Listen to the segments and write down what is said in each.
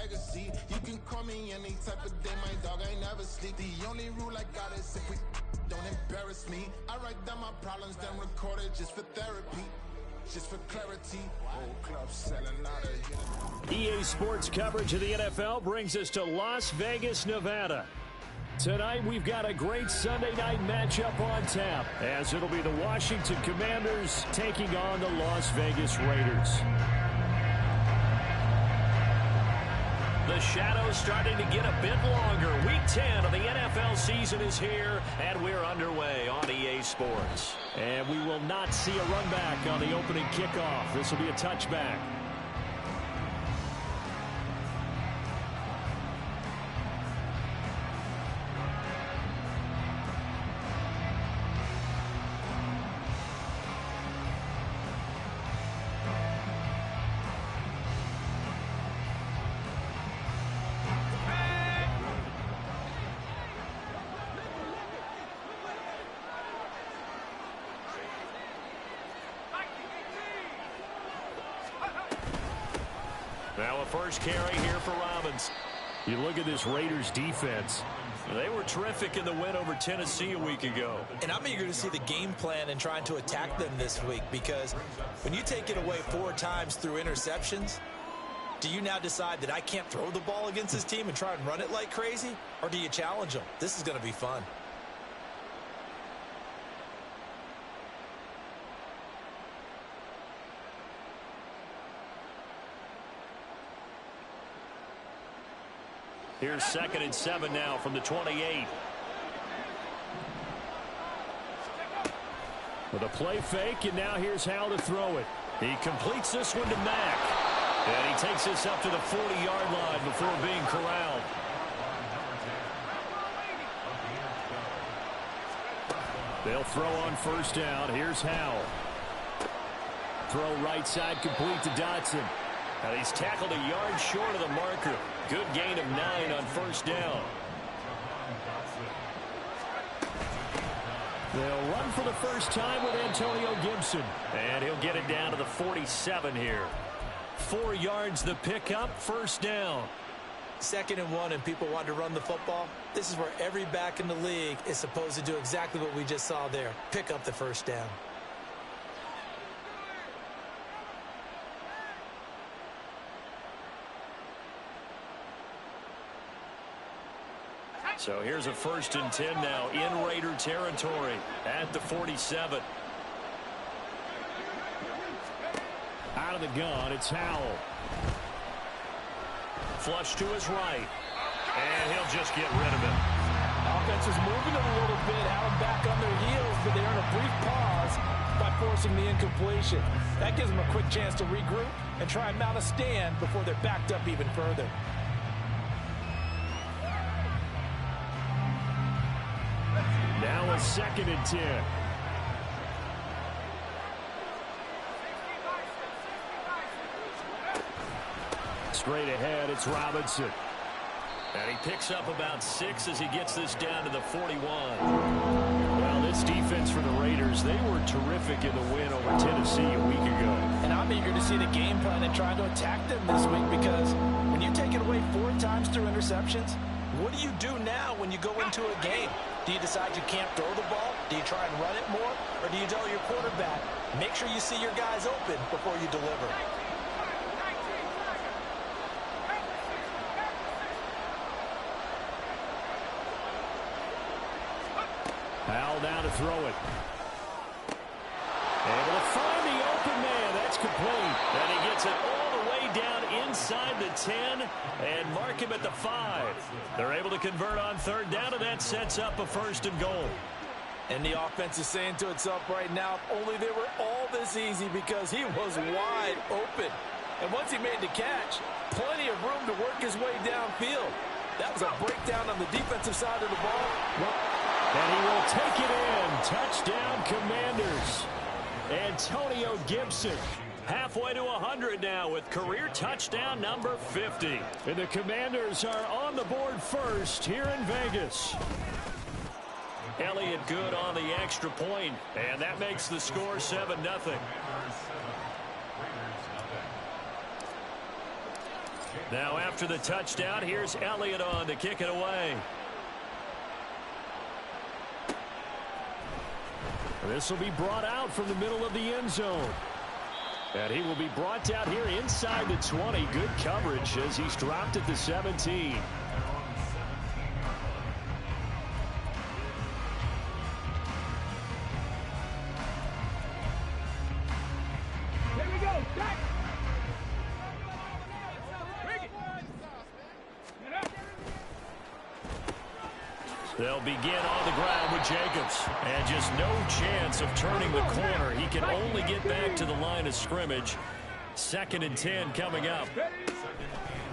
legacy. You can call me any type of day, my dog, I never sleep. The only rule I got is if we don't embarrass me. I write down my problems, then record it just for therapy. Just for clarity, whole club selling out of here. EA Sports coverage of the NFL brings us to Las Vegas, Nevada. Tonight, we've got a great Sunday night matchup on tap, as it'll be the Washington Commanders taking on the Las Vegas Raiders. The shadow's starting to get a bit longer. Week 10 of the NFL season is here, and we're underway on EA Sports. And we will not see a run back on the opening kickoff. This will be a touchback. Now a first carry here for Robbins. You look at this Raiders defense. They were terrific in the win over Tennessee a week ago. And I'm eager to see the game plan and trying to attack them this week, because when you take it away 4 times through interceptions, do you now decide that I can't throw the ball against this team and try and run it like crazy? Or do you challenge them? This is going to be fun. Here's 2nd and 7 now from the 28. With a play fake, and now here's how to throw it. He completes this one to Mack. And he takes this up to the 40-yard line before being corralled. They'll throw on first down. Here's Howell. Throw right side complete to Dotson. And he's tackled a yard short of the marker. Good gain of 9 on first down. They'll run for the first time with Antonio Gibson. And he'll get it down to the 47 here. 4 yards the pickup, first down. 2nd and 1 and people want to run the football. This is where every back in the league is supposed to do exactly what we just saw there. Pick up the first down. So here's a 1st and 10 now in Raider territory at the 47. Out of the gun, it's Howell. Flush to his right. And he'll just get rid of it. Offense is moving a little bit, have them back on their heels, but they earn a brief pause by forcing the incompletion. That gives them a quick chance to regroup and try and mount a stand before they're backed up even further. Now a 2nd and 10. Straight ahead, it's Robinson. And he picks up about 6 as he gets this down to the 41. Well, this defense for the Raiders, they were terrific in the win over Tennessee a week ago. And I'm eager to see the game plan and try to attack them this week, because when you take it away 4 times through interceptions, what do you do now when you go into a game? Do you decide you can't throw the ball? Do you try and run it more? Or do you tell your quarterback, make sure you see your guys open before you deliver? Howell down to throw it. Able to find the open man. That's complete. And he gets it all the way down inside the 10 and mark him at the 5. They're able to convert on 3rd down, and that sets up a 1st and goal. And the offense is saying to itself right now, if only they were all this easy, because he was wide open. And once he made the catch, plenty of room to work his way downfield. That was a breakdown on the defensive side of the ball. And he will take it in. Touchdown, Commanders. Antonio Gibson, halfway to 100 now with career touchdown number 50. And the Commanders are on the board first here in Vegas. Elliott good on the extra point, and that makes the score 7-0. Now after the touchdown, here's Elliott on to kick it away. This will be brought out from the middle of the end zone. And he will be brought down here inside the 20. Good coverage as he's dropped at the 17. They'll begin on the ground with Jacobs. And just no chance of turning the corner. He can only get back to the line of scrimmage. 2nd and 10 coming up.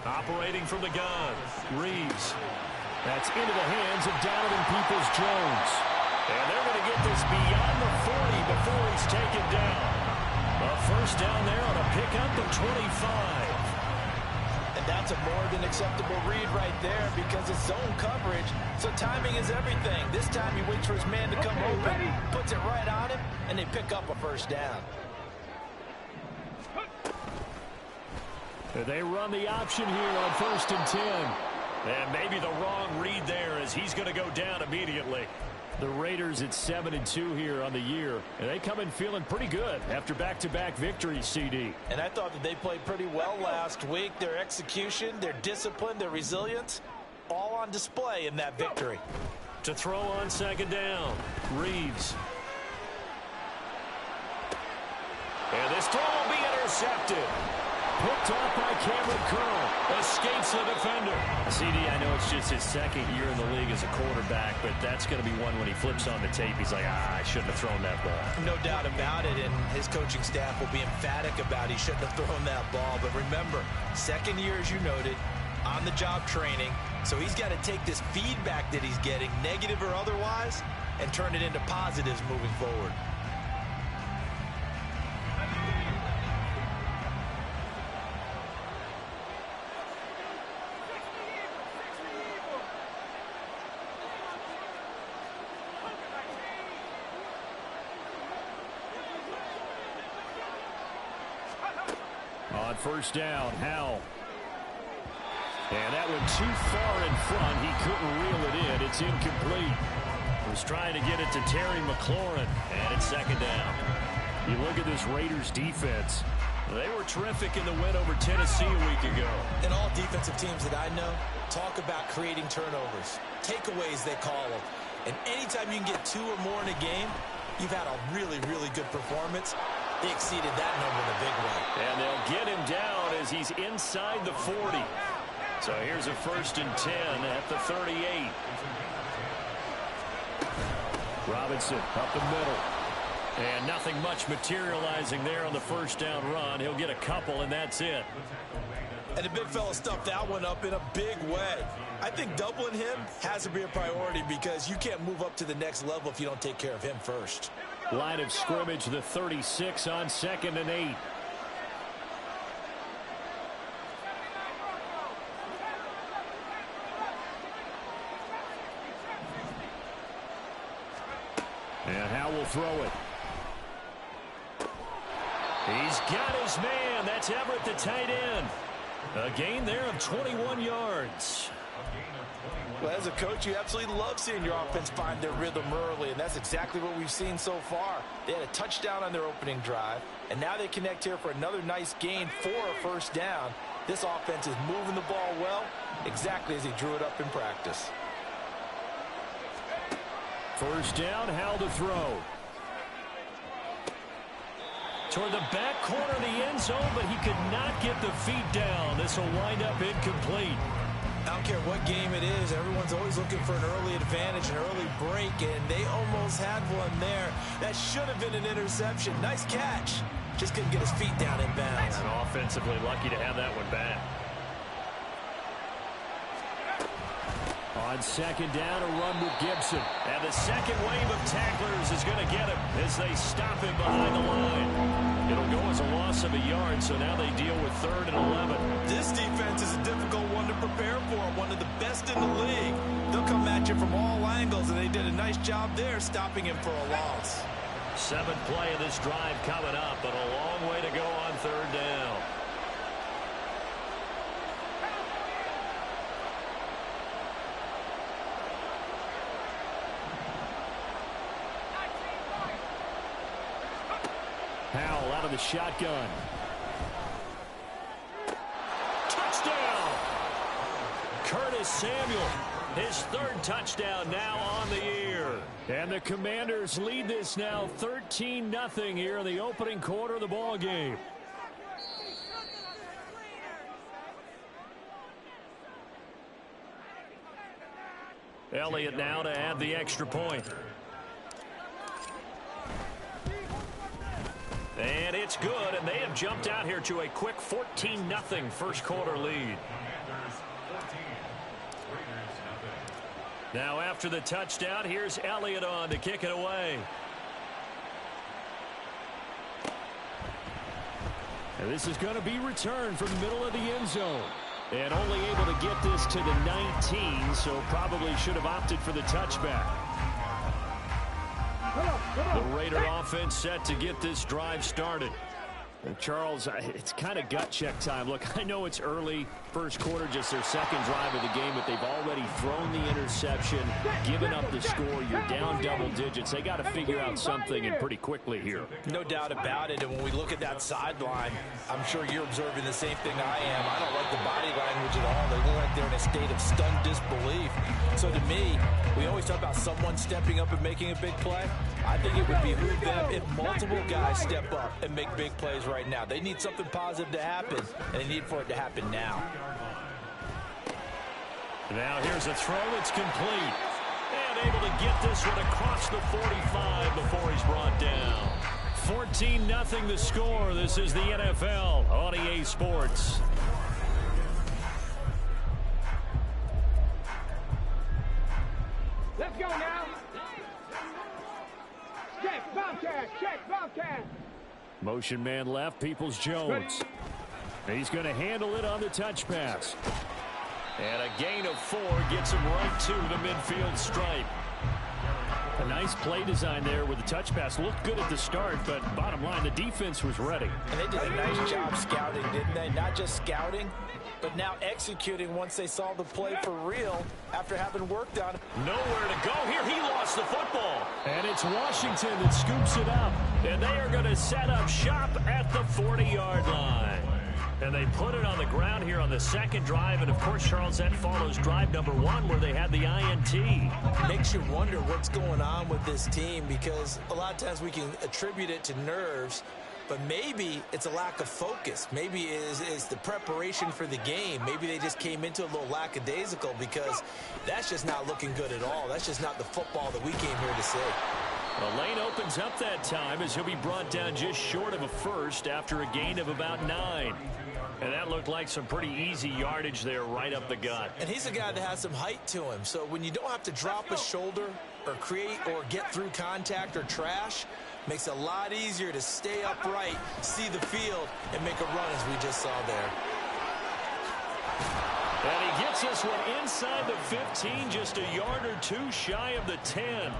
Operating from the gun, Reeves. That's into the hands of Donovan Peoples-Jones. And they're going to get this beyond the 40 before he's taken down. A first down there on a pickup of 25. That's a more than acceptable read right there because it's zone coverage, so timing is everything. This time he waits for his man to come open, puts it right on him, and they pick up a first down. They run the option here on 1st and 10. And maybe the wrong read there as he's going to go down immediately. The Raiders at 7-2 here on the year. And they come in feeling pretty good after back-to-back victories, CD. And I thought that they played pretty well last week. Their execution, their discipline, their resilience, all on display in that victory. To throw on 2nd down, Reeves. And this throw will be intercepted. Picked off by Cameron Curl. Escapes the defender. CD, I know it's just his 2nd year in the league as a quarterback, but that's going to be one when he flips on the tape. He's like, I shouldn't have thrown that ball. No doubt about it, and his coaching staff will be emphatic about he shouldn't have thrown that ball. But remember, 2nd year, as you noted, on-the-job training. So he's got to take this feedback that he's getting, negative or otherwise, and turn it into positives moving forward. On 1st down, Howell. And that went too far in front. He couldn't reel it in. It's incomplete. Was trying to get it to Terry McLaurin. And it's 2nd down. You look at this Raiders defense. They were terrific in the win over Tennessee a week ago. And all defensive teams that I know talk about creating turnovers. Takeaways, they call them. And anytime you can get 2 or more in a game, you've had a really, really good performance. They exceeded that number in a big way. And they'll get him down as he's inside the 40. So here's a 1st and 10 at the 38. Robinson up the middle. And nothing much materializing there on the 1st down run. He'll get a couple, and that's it. And the big fella stuffed that one up in a big way. I think doubling him has to be a priority because you can't move up to the next level if you don't take care of him first. Line of scrimmage, the 36 on 2nd and 8. And Howell will throw it. He's got his man. That's Everett, the tight end. A gain there of 21 yards. Well, as a coach, you absolutely love seeing your offense find their rhythm early, and that's exactly what we've seen so far. They had a touchdown on their opening drive, and now they connect here for another nice gain for a 1st down. This offense is moving the ball well, exactly as he drew it up in practice. 1st down, Howell to throw. Toward the back corner of the end zone, but he could not get the feet down. This will wind up incomplete. I don't care what game it is. Everyone's always looking for an early advantage, an early break, and they almost had one there. That should have been an interception. Nice catch. Just couldn't get his feet down in bounds. And offensively lucky to have that one back. On 2nd down, a run with Gibson. And the second wave of tacklers is going to get him as they stop him behind the line. It'll go as a loss of a yard, so now they deal with 3rd and 11. This defense is a difficult one to prepare for, one of the best in the league. They'll come at you from all angles, and they did a nice job there stopping him for a loss. 7th play of this drive coming up, but a long way to go on 3rd down. out of the shotgun. Touchdown! Curtis Samuel, his third touchdown now on the year. And the Commanders lead this now 13-0 here in the opening quarter of the ball game. Elliott now to add the extra point. And it's good, and they have jumped out here to a quick 14-0 first quarter lead. Now after the touchdown, here's Elliott on to kick it away. And this is going to be returned from the middle of the end zone. And only able to get this to the 19, so probably should have opted for the touchback. The Raider offense set to get this drive started. And Charles, it's kind of gut check time. Look, I know it's early, first quarter, just their second drive of the game, but they've already thrown the interception, given up the score. You're down double digits. They got to figure out something, and pretty quickly here. No doubt about it. And when we look at that sideline, I'm sure you're observing the same thing I am. I don't like the body language at all. They look like they're in a state of stunned disbelief. So to me, we always talk about someone stepping up and making a big play. I think it would behoove them if multiple guys step up and make big plays right now. They need something positive to happen, and they need for it to happen now. Now here's a throw. It's complete. And able to get this one across the 45 before he's brought down. 14-0 the score. This is the NFL on EA Sports. Let's go now. Check, Bobcat, check, Bobcat. Motion man left, Peoples-Jones. He's going to handle it on the touch pass. And a gain of 4 gets him right to the midfield stripe. A nice play design there with the touch pass. Looked good at the start, but bottom line, the defense was ready. And they did a nice job scouting, didn't they? Not just scouting, but now executing once they saw the play for real after having worked on it. Nowhere to go here. He lost the football. And it's Washington that scoops it up. And they are going to set up shop at the 40-yard line. And they put it on the ground here on the second drive. And, of course, Charles, that follows drive number 1 where they had the INT. Makes you wonder what's going on with this team, because a lot of times we can attribute it to nerves, but maybe it's a lack of focus. Maybe it's the preparation for the game. Maybe they just came into a little lackadaisical, because that's just not looking good at all. That's just not the football that we came here to see. The lane opens up that time as he'll be brought down just short of a first after a gain of about 9. And that looked like some pretty easy yardage there right up the gut. And he's a guy that has some height to him. So when you don't have to drop a shoulder or create or get through contact or trash, makes it a lot easier to stay upright, see the field, and make a run as we just saw there. And he gets this one inside the 15, just a yard or 2 shy of the 10.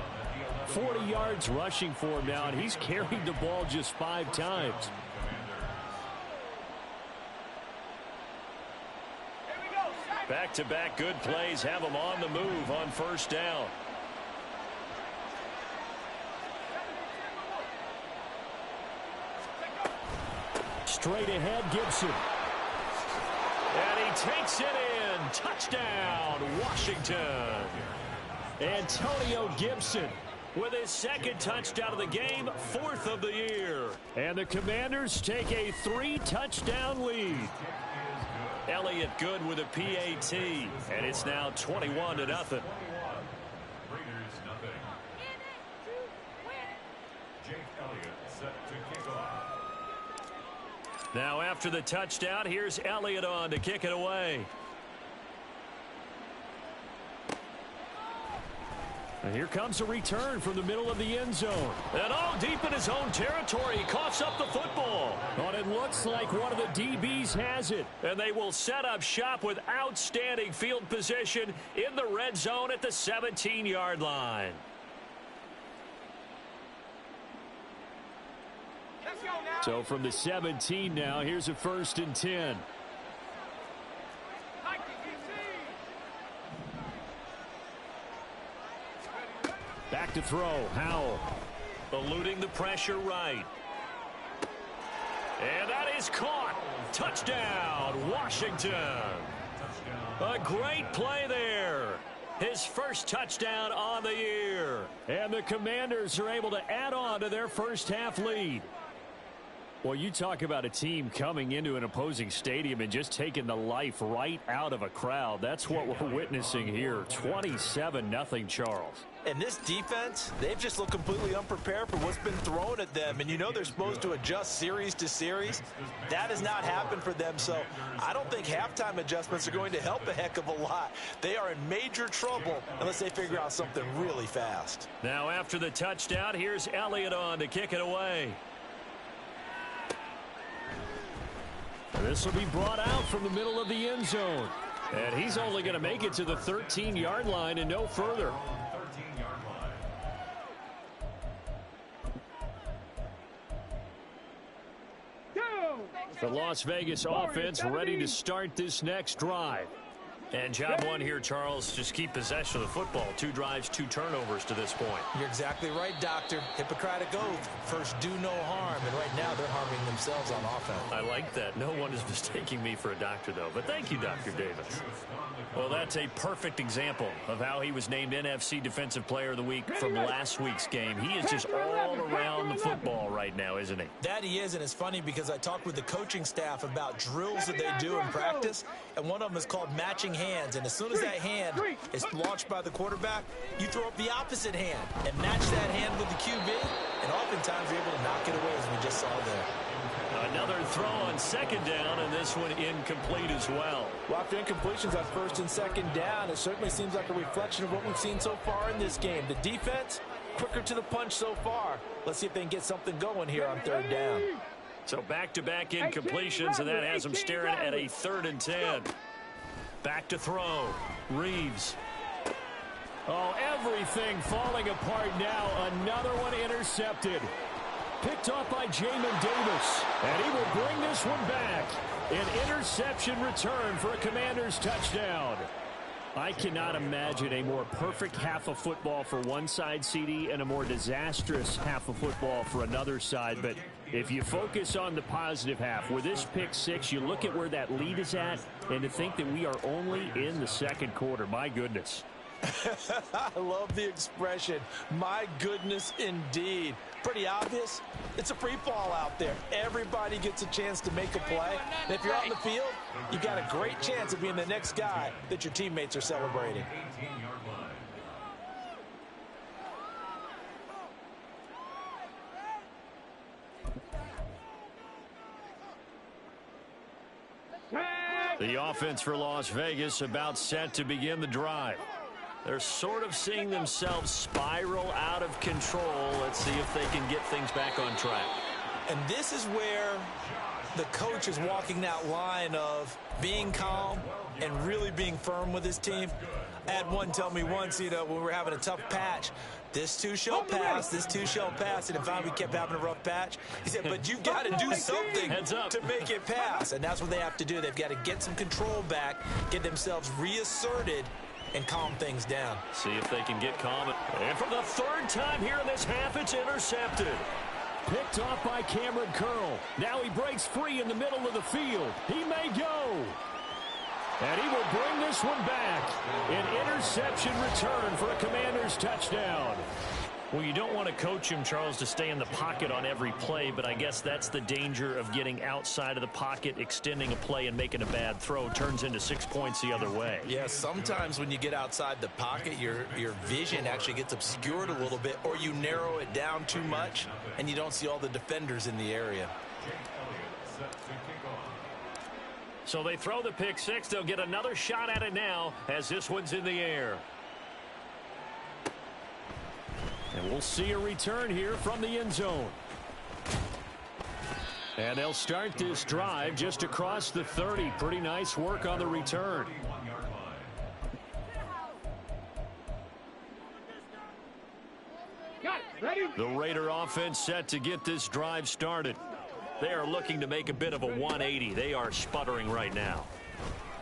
40 yards rushing for him now, and he's carried the ball just 5 times. Back-to-back good plays have him on the move on first down. Straight ahead, Gibson. And he takes it in. Touchdown, Washington. Antonio Gibson with his second touchdown of the game, 4th of the year. And the Commanders take a 3-touchdown lead. Elliott good with a PAT, and it's now 21-0. Now after the touchdown, here's Elliott on to kick it away. And here comes a return from the middle of the end zone. And all deep in his own territory, he coughs up the football. And it looks like one of the DBs has it. And they will set up shop with outstanding field position in the red zone at the 17-yard line. So from the 17 now, here's a 1st and 10. Back to throw, Howell. Eluding the pressure right. And that is caught. Touchdown, Washington. A great play there. His first touchdown on the year. And the Commanders are able to add on to their first half lead. Well, you talk about a team coming into an opposing stadium and just taking the life right out of a crowd. That's what we're witnessing here. 27-0, Charles. And this defense, they've just looked completely unprepared for what's been thrown at them. And you know they're supposed to adjust series to series. That has not happened for them. So I don't think halftime adjustments are going to help a heck of a lot. They are in major trouble unless they figure out something really fast. Now after the touchdown, here's Elliott on to kick it away. This will be brought out from the middle of the end zone. And he's only going to make it to the 13-yard line and no further. The Las Vegas offense ready to start this next drive. And job one here, Charles, just keep possession of the football. 2 drives, 2 turnovers to this point. You're exactly right, Doctor. Hippocratic oath. First, do no harm. And right now, they're harming themselves on offense. I like that. No one is mistaking me for a doctor, though. But thank you, Dr. Davis. Well, that's a perfect example of how he was named NFC Defensive Player of the Week from last week's game. He is just all around the football right now, isn't he? That he is, and it's funny because I talked with the coaching staff about drills that they do in practice, and one of them is called matching hands. And as soon as that hand is launched by the quarterback, you throw up the opposite hand and match that hand with the QB, and oftentimes you're able to knock it away, as we just saw there. Another throw on second down, and this one incomplete as well. Well, after incompletions on first and second down, it certainly seems like a reflection of what we've seen so far in this game. The defense, quicker to the punch so far. Let's see if they can get something going here on third down. So back-to-back incompletions, and that has them staring at a 3rd and 10. Back to throw. Reeves. Oh, everything falling apart now. Another one intercepted. Picked off by Jamin Davis. And he will bring this one back. An interception return for a Commanders touchdown. I cannot imagine a more perfect half of football for one side, CD, and a more disastrous half of football for another side. But if you focus on the positive half, with this pick 6, you look at where that lead is at, and to think that we are only in the second quarter. My goodness. I love the expression. My goodness, indeed. Pretty obvious. It's a free fall out there. Everybody gets a chance to make a play. And if you're out in the field, you've got a great chance of being the next guy that your teammates are celebrating. The offense for Las Vegas about set to begin the drive. They're sort of seeing themselves spiral out of control. Let's see if they can get things back on track. And this is where the coach is walking that line of being calm and really being firm with his team. I had one tell me once, when we were having a tough patch, this too shall pass, this too shall pass. And if we kept having a rough patch, he said, but you got to do something to make it pass. And that's what they have to do. They've got to get some control back, get themselves reasserted, and calm things down. See if they can get calm. And for the 3rd time here in this half, it's intercepted. Picked off by Cameron Curl. Now he breaks free in the middle of the field. He may go. And he will bring this one back. An interception return for a Commanders touchdown. Well, you don't want to coach him, Charles, to stay in the pocket on every play, but I guess that's the danger of getting outside of the pocket, extending a play, and making a bad throw. Turns into 6 points the other way. Yeah, sometimes when you get outside the pocket, your vision actually gets obscured a little bit, or you narrow it down too much, and you don't see all the defenders in the area. So they throw the pick 6. They'll get another shot at it now as this one's in the air. And we'll see a return here from the end zone. And they'll start this drive just across the 30. Pretty nice work on the return. The Raider offense set to get this drive started. They are looking to make a bit of a 180. They are sputtering right now.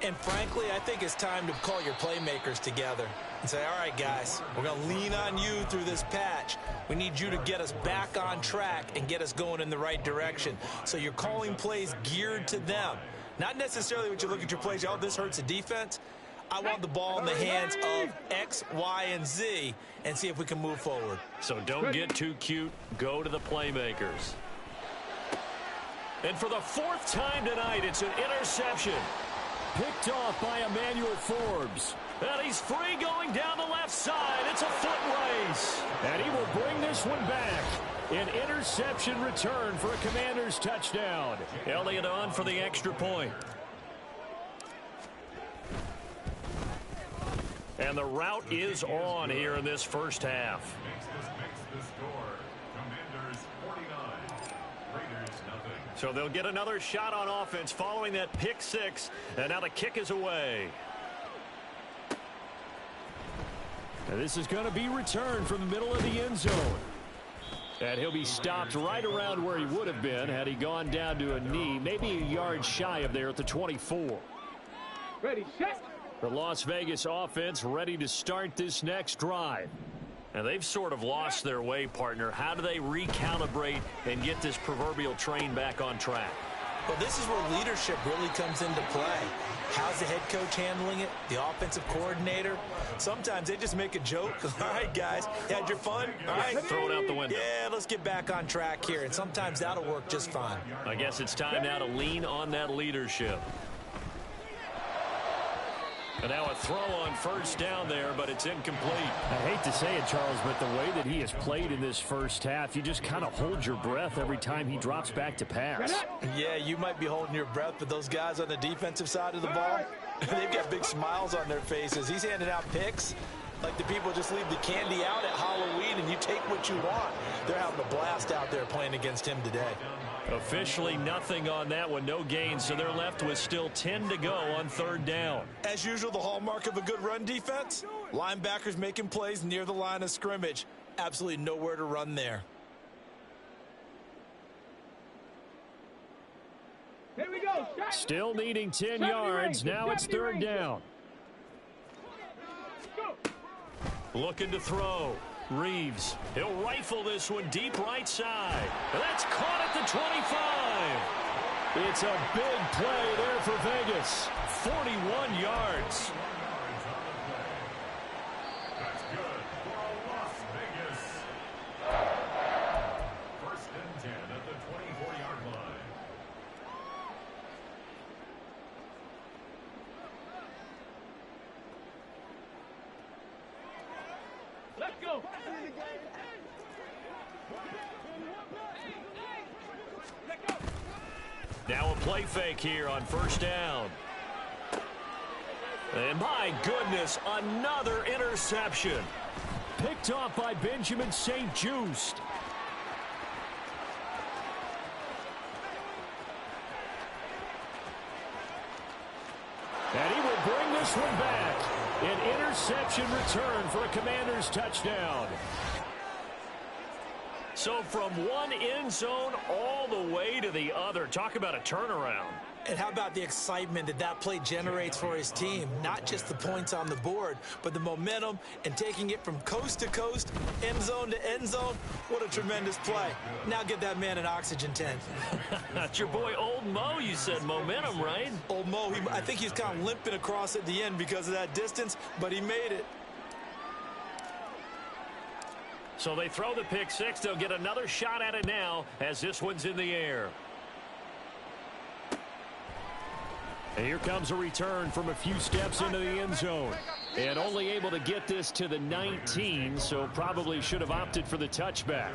And frankly, I think it's time to call your playmakers together and say, all right, guys, we're going to lean on you through this patch. We need you to get us back on track and get us going in the right direction. So you're calling plays geared to them. Not necessarily what you look at your plays, oh, this hurts the defense. I want the ball in the hands of X, Y, and Z and see if we can move forward. So don't get too cute. Go to the playmakers. And for the 4th time tonight, it's an interception. Picked off by Emmanuel Forbes. And he's free going down the left side. It's a foot race. And he will bring this one back. An interception return for a Commanders touchdown. Elliott on for the extra point. And the route is on here in this first half. So they'll get another shot on offense following that pick 6. And now the kick is away. And this is going to be returned from the middle of the end zone. And he'll be stopped right around where he would have been had he gone down to a knee, maybe a yard shy of there at the 24. Ready, set. The Las Vegas offense ready to start this next drive. And they've sort of lost their way, partner. How do they recalibrate and get this proverbial train back on track? Well, this is where leadership really comes into play. How's the head coach handling it? The offensive coordinator? Sometimes they just make a joke. All right, guys, you had your fun? All right. Throw it out the window. Yeah, let's get back on track here. And sometimes that'll work just fine. I guess it's time now to lean on that leadership. And now a throw on first down there, but it's incomplete. I hate to say it, Charles, but the way that he has played in this first half, you just kind of hold your breath every time he drops back to pass. Yeah, you might be holding your breath, but those guys on the defensive side of the ball, they've got big smiles on their faces. He's handing out picks like the people just leave the candy out at Halloween and you take what you want. They're having a blast out there playing against him today. Officially nothing on that one, no gain, so they're left with still 10 to go on 3rd down. As usual, the hallmark of a good run defense, linebackers making plays near the line of scrimmage. Absolutely nowhere to run there. Here we go. Still needing 10 yards. Now it's 3rd down. Looking to throw. Reeves. He'll rifle this one deep right side. That's caught at the 25. It's a big play there for Vegas. 41 yards. That's good for Las Vegas. 1st and 10 at the 24-yard line. Let's go. Now a play fake here on 1st down. And my goodness, another interception. Picked off by Benjamin St-Juste. And he will bring this one back. An interception return for a Commanders touchdown. So from one end zone all the way to the other. Talk about a turnaround. And how about the excitement that that play generates for his team? Not just the points on the board, but the momentum and taking it from coast to coast, end zone to end zone. What a tremendous play. Now get that man an oxygen tent. That's your boy Old Mo, you said. Momentum, right? Old Mo, I think he's kind of limping across at the end because of that distance, but he made it. So they throw the pick 6. They'll get another shot at it now as this one's in the air. And here comes a return from a few steps into the end zone. And only able to get this to the 19, so probably should have opted for the touchback.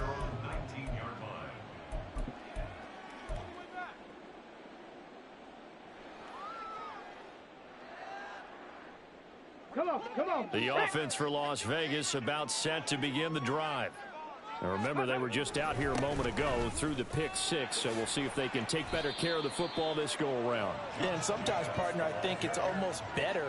Come on, come on. The offense for Las Vegas about set to begin the drive. Now remember, they were just out here a moment ago through the pick six, so we'll see if they can take better care of the football this go-around. Yeah, and sometimes, partner, I think it's almost better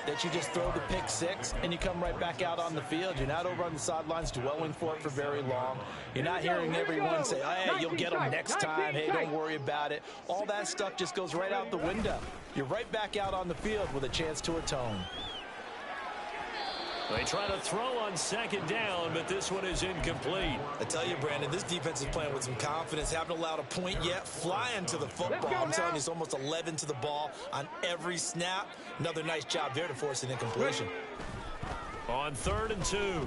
that you just throw the pick six and you come right back out on the field. You're not over on the sidelines dwelling for it for very long. You're not hearing everyone say, hey, you'll get them next time. Hey, don't worry about it. All that stuff just goes right out the window. You're right back out on the field with a chance to atone. They try to throw on second down, but this one is incomplete. I tell you, Brandon, this defense is playing with some confidence. Haven't allowed a point yet. Flying to the football. I'm telling you, it's almost 11 to the ball on every snap. Another nice job there to force an incompletion. On 3rd and 2,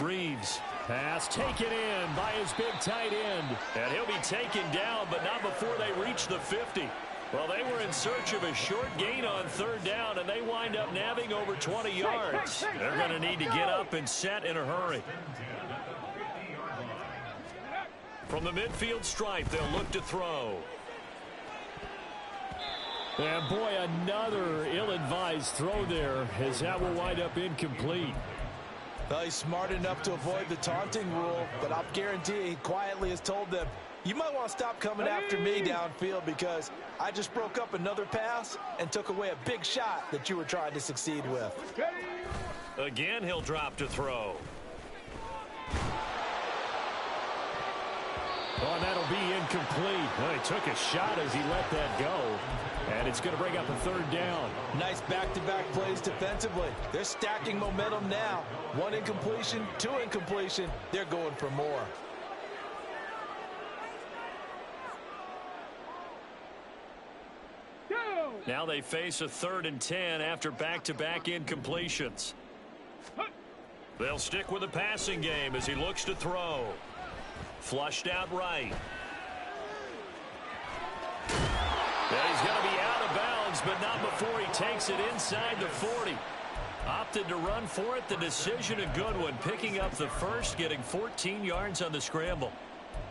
Reeves. Pass taken in by his big tight end. And he'll be taken down, but not before they reach the 50. Well, they were in search of a short gain on 3rd down, and they wind up nabbing over 20 yards. They're going to need to get up and set in a hurry. From the midfield stripe, they'll look to throw. And, boy, another ill-advised throw there, as that will wind up incomplete. Well, he's smart enough to avoid the taunting rule, but I'll guarantee he quietly has told them, you might want to stop coming after me downfield because I just broke up another pass and took away a big shot that you were trying to succeed with. Again, he'll drop to throw. Oh, that'll be incomplete. Well, he took a shot as he let that go. And it's going to bring up a 3rd down. Nice back-to-back plays defensively. They're stacking momentum now. 1 incompletion, 2 incompletion. They're going for more. Now they face a 3rd and 10 after back-to-back incompletions. They'll stick with the passing game as he looks to throw. Flushed out right. Yeah, he's going to be out of bounds, but not before he takes it inside the 40. Opted to run for it. The decision a good one. Picking up the first, getting 14 yards on the scramble.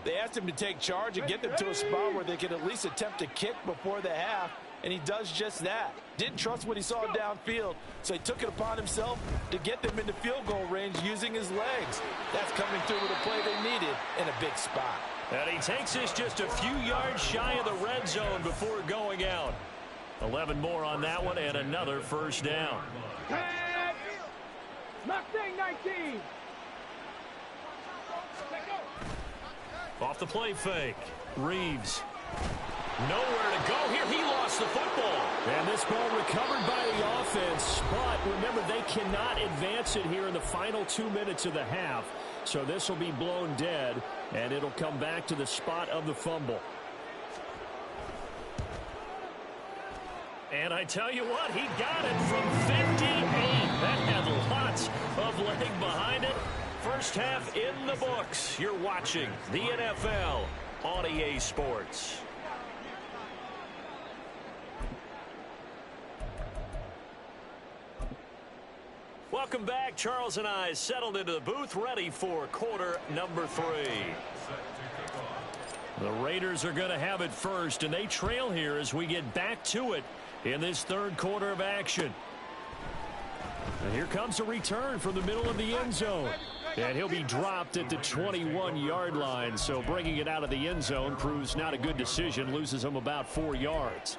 They asked him to take charge and get them to a spot where they could at least attempt to kick before the half, and he does just that. Didn't trust what he saw downfield, so he took it upon himself to get them into field goal range using his legs. That's coming through with a play they needed in a big spot. And he takes this just a few yards shy of the red zone before going out. 11 more on that one and another first down. Mustang 19. Off the play fake. Reeves. Nowhere to go here. He lost the football. And this ball recovered by the offense. But remember, they cannot advance it here in the final 2 minutes of the half. So this will be blown dead, and it'll come back to the spot of the fumble. And I tell you what, he got it from 58. That had lots of leg behind it. First half in the books. You're watching the NFL on EA Sports. Welcome back. Charles and I settled into the booth, ready for quarter number 3. The Raiders are going to have it first, and they trail here as we get back to it in this 3rd quarter of action. And here comes a return from the middle of the end zone. And he'll be dropped at the 21-yard line, so bringing it out of the end zone proves not a good decision, loses him about 4 yards.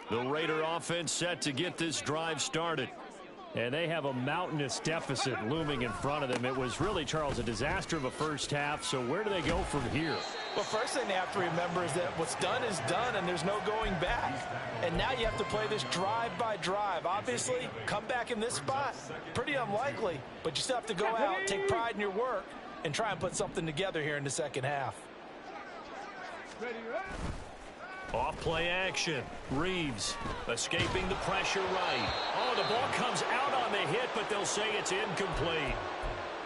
The Raider offense set to get this drive started. And they have a mountainous deficit looming in front of them. It was really, Charles, a disaster of a first half. So where do they go from here? Well, first thing they have to remember is that what's done is done, and there's no going back. And now you have to play this drive by drive. Obviously, come back in this spot, pretty unlikely. But you still have to go out, take pride in your work, and try and put something together here in the second half. Off play action. Reeves escaping the pressure right. Oh, the ball comes out on the hit, but they'll say it's incomplete.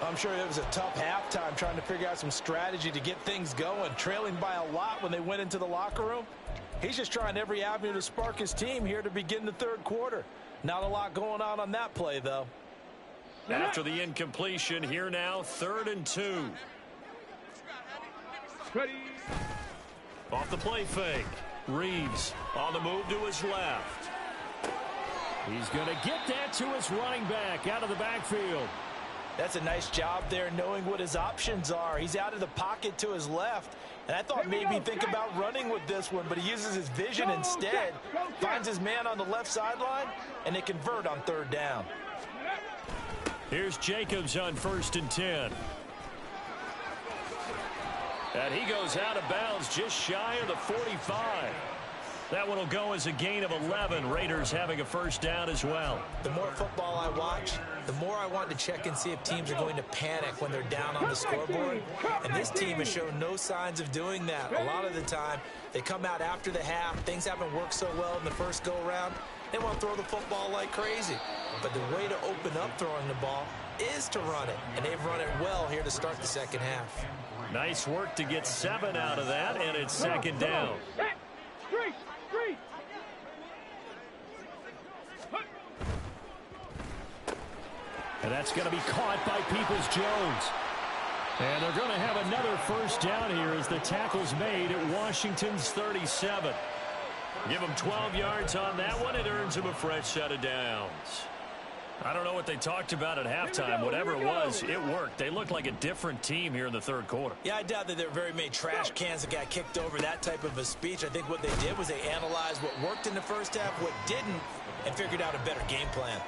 I'm sure it was a tough halftime trying to figure out some strategy to get things going, trailing by a lot when they went into the locker room. He's just trying every avenue to spark his team here to begin the 3rd quarter. Not a lot going on that play, though. After the incompletion, here now, 3rd and 2. Ready. Off the play fake. Reeves on the move to his left. He's going to get that to his running back out of the backfield. That's a nice job there knowing what his options are. He's out of the pocket to his left. And I thought maybe he'd think about running with this one, but he uses his vision instead. Finds his man on the left sideline, and they convert on 3rd down. Here's Jacobs on 1st and 10. And he goes out of bounds just shy of the 45. That one will go as a gain of 11. Raiders having a 1st down as well. The more football I watch, the more I want to check and see if teams are going to panic when they're down on the scoreboard. And this team has shown no signs of doing that. A lot of the time, they come out after the half. Things haven't worked so well in the first go-around. They want to throw the football like crazy. But the way to open up throwing the ball is to run it. And they've run it well here to start the second half. Nice work to get 7 out of that, and it's 2nd down. And that's going to be caught by Peoples-Jones. And they're going to have another 1st down here as the tackle's made at Washington's 37. Give them 12 yards on that one. It earns them a fresh set of downs. I don't know what they talked about at halftime. Whatever it was, it worked. They looked like a different team here in the 3rd quarter. Yeah, I doubt that there were very many trash cans that got kicked over, that type of a speech. I think what they did was they analyzed what worked in the first half, what didn't, and figured out a better game plan.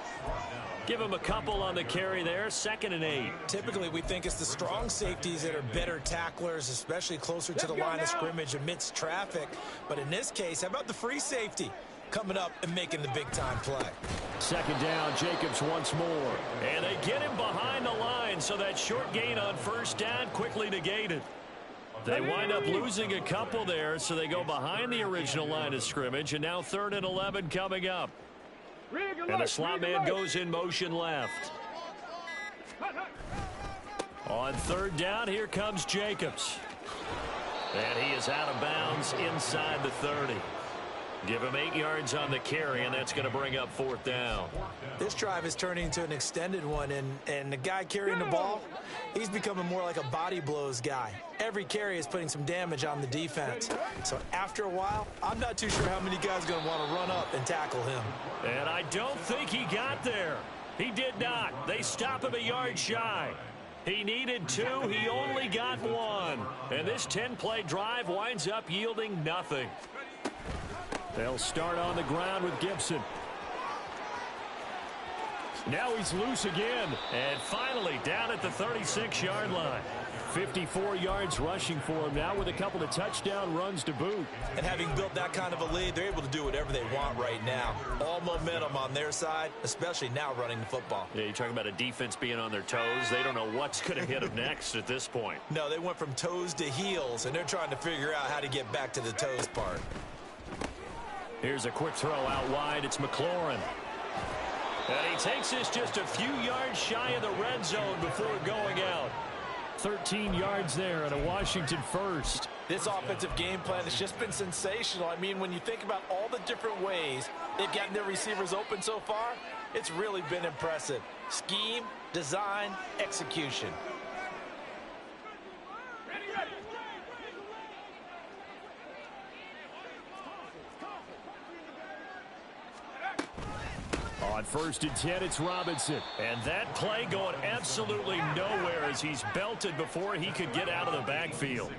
Give him a couple on the carry there. 2nd and 8. Typically, we think it's the strong safeties that are better tacklers, especially closer to the line of scrimmage amidst traffic. But in this case, how about the free safety coming up and making the big-time play? 2nd down, Jacobs once more. And they get him behind the line, so that short gain on 1st down quickly negated. They wind up losing a couple there, so they go behind the original line of scrimmage, and now 3rd and 11 coming up. And the slot man goes in motion left. On 3rd down, here comes Jacobs. And he is out of bounds inside the 30. Give him 8 yards on the carry, and that's going to bring up 4th down. This drive is turning into an extended one, and the guy carrying the ball, he's becoming more like a body blows guy. Every carry is putting some damage on the defense. So after a while, I'm not too sure how many guys are going to want to run up and tackle him. And I don't think he got there. He did not. They stop him a yard shy. He needed 2. He only got 1. And this 10-play drive winds up yielding nothing. They'll start on the ground with Gibson. Now he's loose again. And finally down at the 36-yard line. 54 yards rushing for him now with a couple of touchdown runs to boot. And having built that kind of a lead, they're able to do whatever they want right now. All momentum on their side, especially now running the football. Yeah, you're talking about a defense being on their toes. They don't know what's going to hit them next at this point. No, they went from toes to heels, and they're trying to figure out how to get back to the toes part. Here's a quick throw out wide. It's McLaurin. And he takes this just a few yards shy of the red zone before going out. 13 yards there and a Washington 1st. This offensive game plan has just been sensational. I mean, when you think about all the different ways they've gotten their receivers open so far, it's really been impressive. Scheme, design, execution. On 1st and 10, it's Robinson. And that play going absolutely nowhere as he's belted before he could get out of the backfield.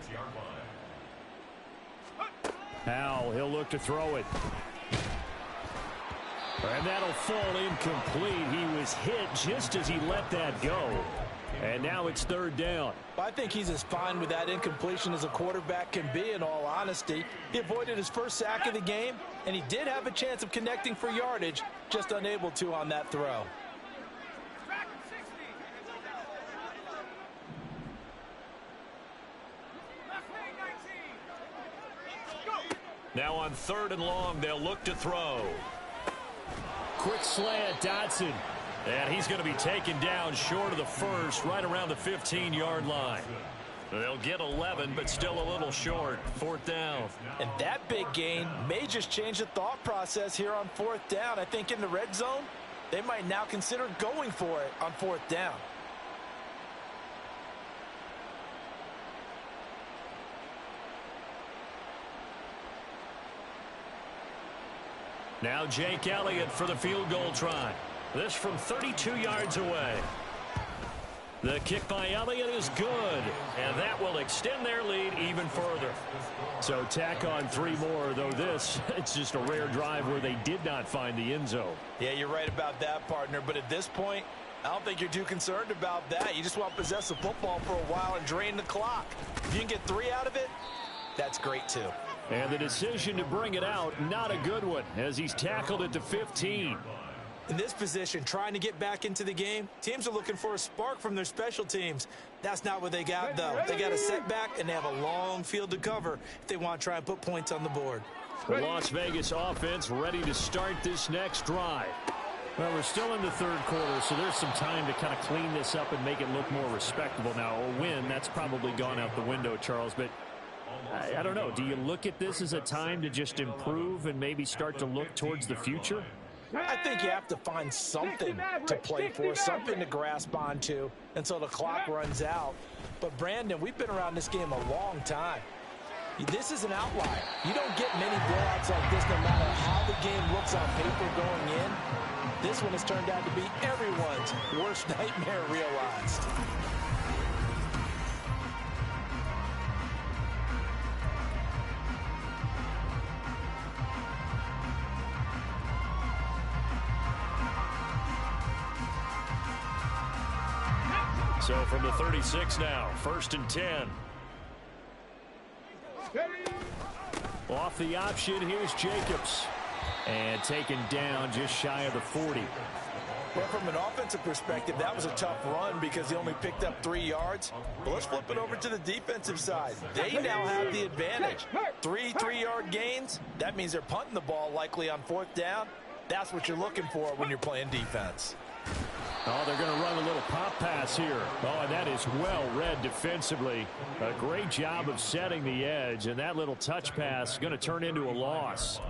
Howell, he'll look to throw it. And that'll fall incomplete. He was hit just as he let that go. And now it's 3rd down. I think he's as fine with that incompletion as a quarterback can be, in all honesty. He avoided his first sack of the game, and he did have a chance of connecting for yardage, just unable to on that throw. Now on 3rd and long, they'll look to throw. Quick slant, Dotson. And he's going to be taken down short of the 1st, right around the 15-yard line. They'll get 11, but still a little short. 4th down. And that big gain may just change the thought process here on 4th down. I think in the red zone, they might now consider going for it on 4th down. Now Jake Elliott for the field goal try. This from 32 yards away. The kick by Elliott is good, and that will extend their lead even further. So tack on 3 more, though it's just a rare drive where they did not find the end zone. Yeah, you're right about that, partner, but at this point, I don't think you're too concerned about that. You just want to possess the football for a while and drain the clock. If you can get 3 out of it, that's great too. And the decision to bring it out, not a good one, as he's tackled at the 15. In this position, trying to get back into the game, teams are looking for a spark from their special teams. That's not what they got, though. They got a setback, and they have a long field to cover if they want to try and put points on the board. The Las Vegas offense ready to start this next drive. Well, we're still in the third quarter, so there's some time to kind of clean this up and make it look more respectable. Now, a win, that's probably gone out the window, Charles, but I don't know. Do you look at this as a time to just improve and maybe start to look towards the future? I think you have to find something to play for, something to grasp onto until the clock runs out. But, Brandon, we've been around this game a long time. This is an outlier. You don't get many blowouts like this no matter how the game looks on paper going in. This one has turned out to be everyone's worst nightmare realized. So from the 36 now, 1st and 10. Off the option, here's Jacobs. And taken down just shy of the 40. Well, from an offensive perspective, that was a tough run because he only picked up 3 yards. But let's flip it over to the defensive side. They now have the advantage. 3 3-yard gains. That means they're punting the ball likely on 4th down. That's what you're looking for when you're playing defense. Oh, they're going to run a little pop pass here. Oh, and that is well read defensively. A great job of setting the edge, and that little touch pass is going to turn into a loss.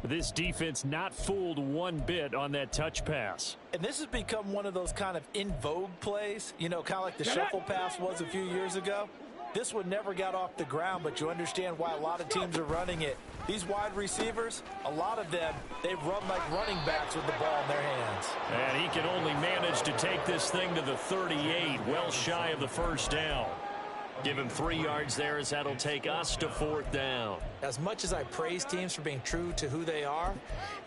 This defense not fooled one bit on that touch pass. And this has become one of those kind of in vogue plays, you know, kind of like the shuffle pass was a few years ago. This one never got off the ground, but you understand why a lot of teams are running it. These wide receivers, a lot of them, they run like running backs with the ball in their hands. And he can only manage to take this thing to the 38, well shy of the 1st down. Give him 3 yards there as that'll take us to 4th down. As much as I praise teams for being true to who they are,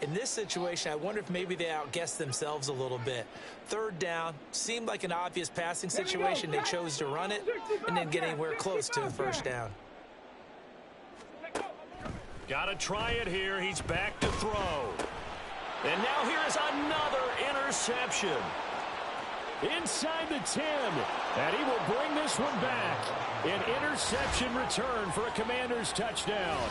in this situation, I wonder if maybe they outguessed themselves a little bit. 3rd down seemed like an obvious passing situation. They chose to run it and then get anywhere close to the 1st down. Got to try it here. He's back to throw. And now here is another interception. Inside the 10, and he will bring this one back. An interception return for a Commanders touchdown.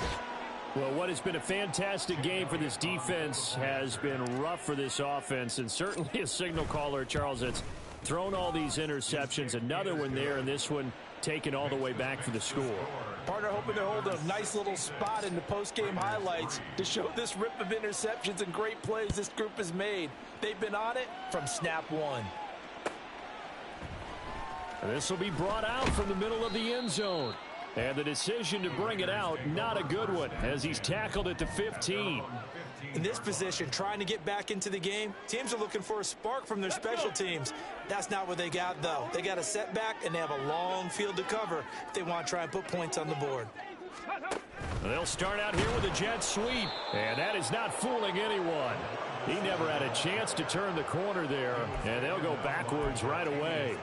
Well, what has been a fantastic game for this defense has been rough for this offense, and certainly a signal caller, Charles, that's thrown all these interceptions. Another one there, and this one taken all the way back for the score. Partner hoping to hold a nice little spot in the post-game highlights to show this rip of interceptions and great plays this group has made. They've been on it from snap one. This will be brought out from the middle of the end zone. And the decision to bring it out, not a good one, as he's tackled at the 15. In this position, trying to get back into the game, teams are looking for a spark from their special teams. That's not what they got, though. They got a setback, and they have a long field to cover if they want to try and put points on the board. They'll start out here with a jet sweep, and that is not fooling anyone. He never had a chance to turn the corner there, and they'll go backwards right away.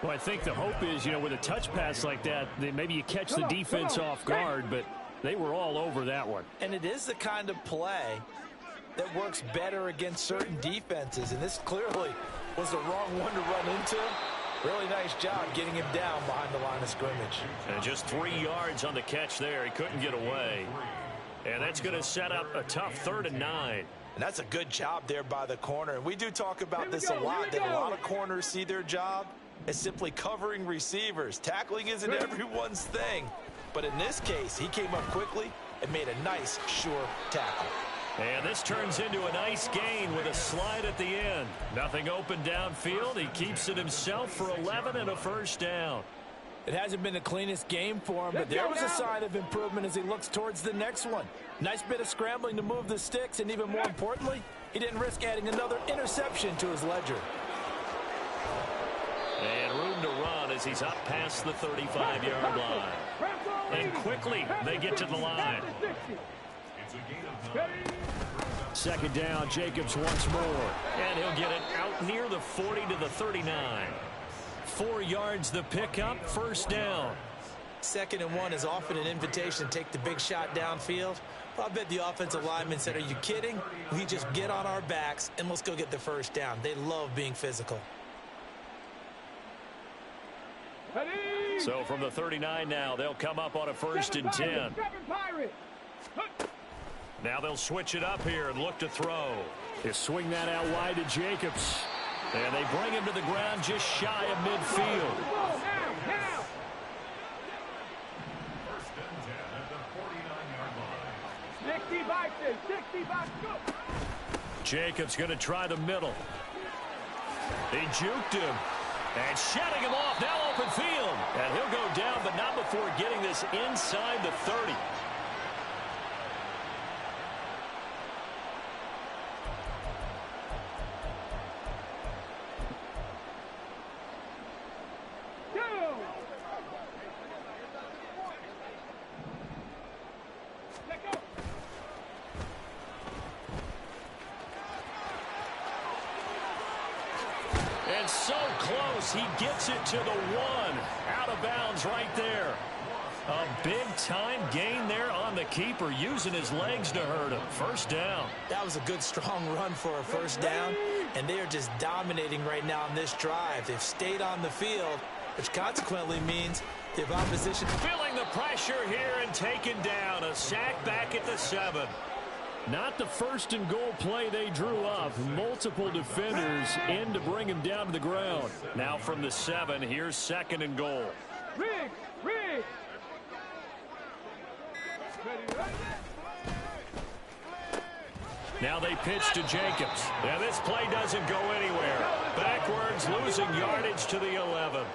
Well, I think the hope is, you know, with a touch pass like that, maybe you catch the defense off guard, but they were all over that one. And it is the kind of play that works better against certain defenses, and this clearly was the wrong one to run into. Really nice job getting him down behind the line of scrimmage. And just 3 yards on the catch there. He couldn't get away. And that's going to set up a tough 3rd and 9. And that's a good job there by the corner. And we do talk about this a lot, that a lot of corners see their job as simply covering receivers. Tackling isn't everyone's thing. But in this case, he came up quickly and made a nice, sure tackle. And this turns into a nice gain with a slide at the end. Nothing open downfield. He keeps it himself for 11 and a 1st down. It hasn't been the cleanest game for him, but there was a sign of improvement as he looks towards the next one. Nice bit of scrambling to move the sticks, and even more importantly, he didn't risk adding another interception to his ledger. And room to run as he's up past the 35-yard line. And quickly they get to the line. Second down, Jacobs once more. And he'll get it out near the 40 to the 39. 4 yards the pickup, first down. 2nd and 1 is often an invitation to take the big shot downfield. I bet the offensive lineman said, are you kidding? We just get on our backs and let's go get the first down. They love being physical. So from the 39 now, they'll come up on a 1st and 10. Now they'll switch it up here and look to throw. They swing that out wide to Jacobs. And they bring him to the ground just shy of midfield. 1st and 10 at the 49-yard line. Jacobs going to try the middle. He juked him. And shutting him off, now open field. And he'll go down, but not before getting this inside the 30. So close, he gets it to the 1. Out of bounds right there. A big-time gain there on the keeper, using his legs to hurt him. First down. That was a good, strong run for a first down, and they are just dominating right now on this drive. They've stayed on the field, which consequently means the opposition feeling the pressure here and taken down. A sack back at the 7. Not the 1st and goal play they drew up. Multiple defenders in to bring him down to the ground. Now from the 7, here's 2nd and goal. Now they pitch to Jacobs. And this play doesn't go anywhere. Backwards, losing yardage to the 11.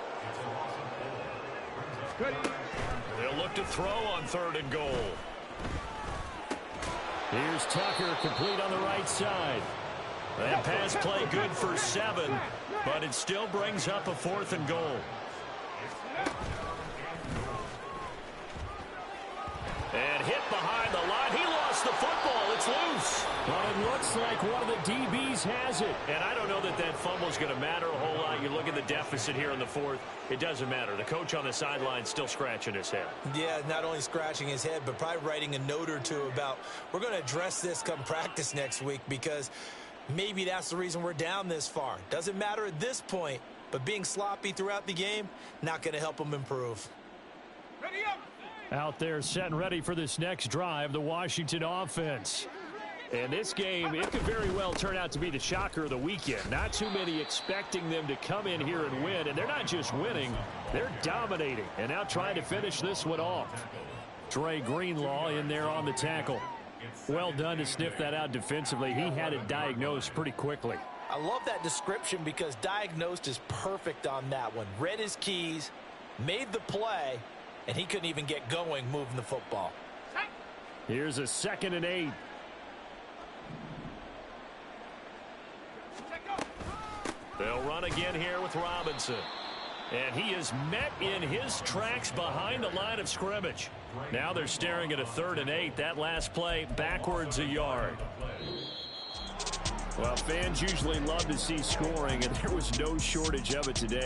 They'll look to throw on 3rd and goal. Here's Tucker, complete on the right side. That pass play good for 7, but it still brings up a 4th and goal. And hit behind the line. He lost the football. It's loose. Well, it looks like one of the DBs has it. And I don't know that that fumble is going to matter a whole lot. You look at the deficit here in the 4th. It doesn't matter. The coach on the sideline still scratching his head. Yeah, not only scratching his head, but probably writing a note or two about, we're going to address this come practice next week, because maybe that's the reason we're down this far. Doesn't matter at this point, but being sloppy throughout the game, not going to help them improve. Ready up. Out there set and ready for this next drive, the Washington offense. And this game, it could very well turn out to be the shocker of the weekend. Not too many expecting them to come in here and win. And they're not just winning, they're dominating. And now trying to finish this one off. Dre Greenlaw in there on the tackle. Well done to sniff that out defensively. He had it diagnosed pretty quickly. I love that description because diagnosed is perfect on that one. Read his keys, made the play, and he couldn't even get going moving the football. Here's a 2nd and 8. They'll run again here with Robinson. And he is met in his tracks behind the line of scrimmage. Now they're staring at a 3rd and 8. That last play backwards a yard. Well, fans usually love to see scoring, and there was no shortage of it today.